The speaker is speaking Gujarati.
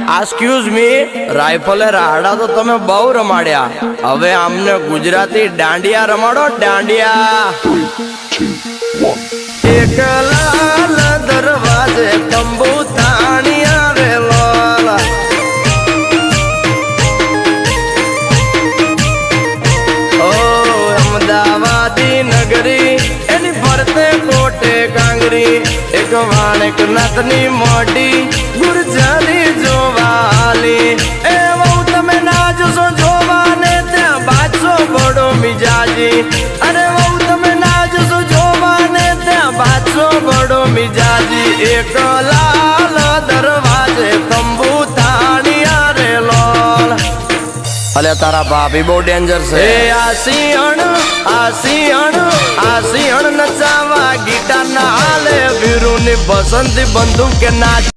એક્સક્યુઝ મી, રાઇફલે રાડા તો તમે બહુ રમાડ્યા, હવે આમને ગુજરાતી દાંડિયા રમાડો, દાંડિયા। એક લાલ દરવાજે તંબુ તાણી આવેલો, અમદાવાદી નગરી એની ફરતે કોટે કાંગરી, એક વાણક નાથની મોટી ગુરજારી જોવાલી, એ વહુ તમે ના જશો જોવાને ત્યાં બાદશો બડો મિજાજી, અરે વહુ તમે ના જશો જોવાને ત્યાં બાદશો બડો મિજાજી। એક લાલ દરવાજે તંબુ તાણી આરેલો, અલે તારા ભાભી બહુ ડેન્જર છે। આ સિંહણ નચાવા ગીટાર ના હાલે, વીરુની પસંદી બંદૂક કે ના